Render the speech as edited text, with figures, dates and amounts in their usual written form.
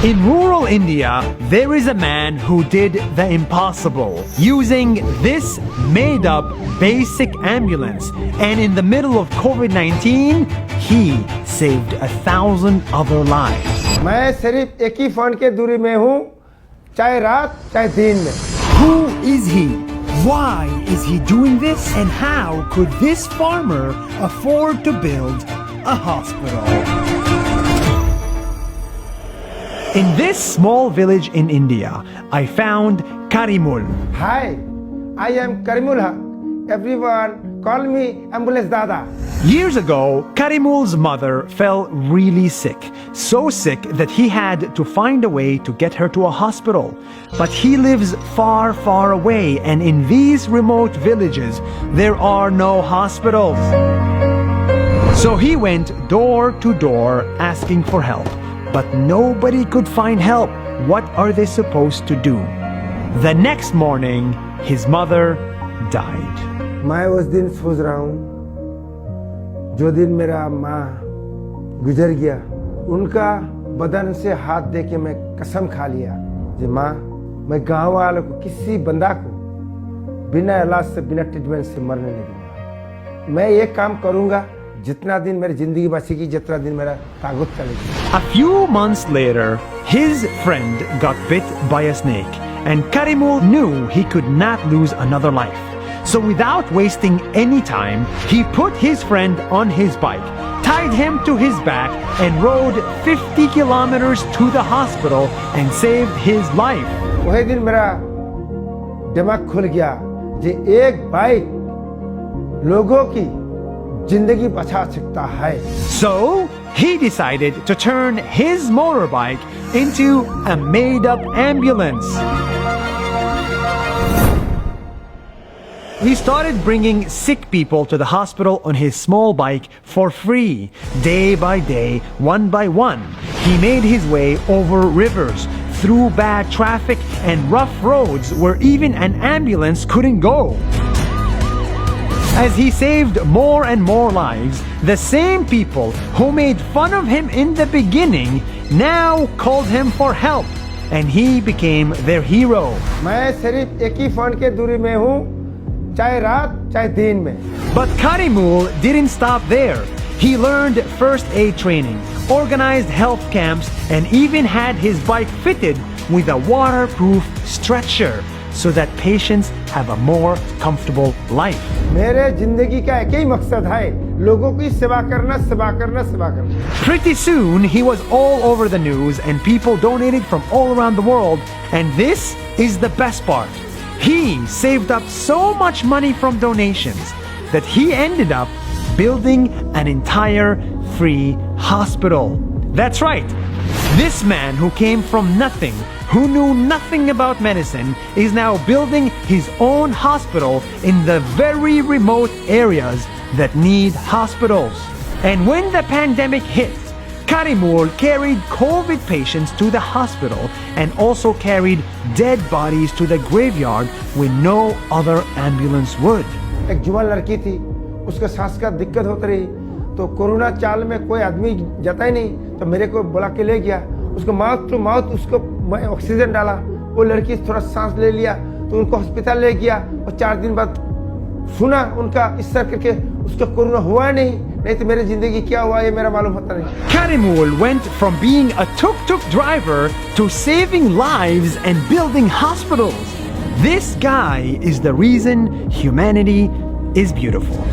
In rural India, there is a man who did the impossible using this made-up basic ambulance, and in the middle of COVID-19, he saved 1,000 other lives. मैं सिर्फ एक ही phone के दूरी में हूँ, चाहे रात चाहे दिन में. Who is he? Why is he doing this? And how could this farmer afford to build a hospital? In this small village in India, I found Karimul. Hi, I am Karimul Haq. Everyone call me Ambulance Dada. Years ago, Karimul's mother fell really sick. So sick that he had to find a way to get her to a hospital. But he lives far, far away, and in these remote villages, there are no hospitals. So he went door to door asking for help. But nobody could find help. What are they supposed to do? The next morning, his mother died. मैं उस दिन सोच रहा हूँ, जो दिन मेरा माँ गुजर गया, उनका बदन से हाथ दे के मैं कसम खा लिया कि माँ, मैं गांव वालों को किसी बंदा को बिना इलाज से, बिना ट्रीटमेंट से मरने नहीं दूंगा. मैं ये काम करूंगा जितना दिन मेरी जिंदगी बचेगी, जितना दिन मेरा ताकत चलेगी. A few months later, his friend got bit by a snake, and Karimul knew he could not lose another life. So without wasting any time, he put his friend on his bike, tied him to his back, and rode 50 kilometers to the hospital and saved his life. वही दिन मेरा दिमाग खुल गया कि एक bike लोगों की जिंदगी बचा सकता है. So he decided to turn his motorbike into a made-up ambulance. He started bringing sick people to the hospital on his small bike for free. Day by day, one by one, he made his way over rivers, through bad traffic and rough roads where even an ambulance couldn't go. As he saved more and more lives, the same people who made fun of him in the beginning now called him for help, and he became their hero. मैं सिर्फ एक ही phone के दूरी में हूँ, चाहे रात चाहे दिन में. But Karimul didn't stop there. He learned first aid training, organized health camps, and even had his bike fitted with a waterproof stretcher so that patients have a more comfortable life. मेरे जिंदगी का एक ही मकसद है, लोगों की सेवा करना, सेवा करना, सेवा करना. Pretty soon, he was all over the news and people donated from all around the world. And this is the best part. He saved up so much money from donations that he ended up building an entire free hospital. That's right. This man who came from nothing, who knew nothing about medicine, is now building his own hospital in the very remote areas that need hospitals. And when the pandemic hit, Karimul carried COVID patients to the hospital and also carried dead bodies to the graveyard when no other ambulance would. एक जुवान लड़की थी, उसको सांस का दिक्कत होती रही, तो कोरोना काल में कोई आदमी जाता ही नहीं, तो मेरे को बुला के ले गया. उसको माउथ टू माउथ उसको मैं ऑक्सीजन डाला, वो लड़की थोड़ा सांस ले लिया, तो उनको हॉस्पिटल ले गया, और 4 दिन बाद सुना उनका इस तरह करके उसको कोरोना हुआ नहीं तो मेरी जिंदगी क्या हुआ ये मेरा मालूम होता नहीं. Karimul went from being a tuk-tuk driver to saving lives and building hospitals. This guy is the reason humanity is beautiful.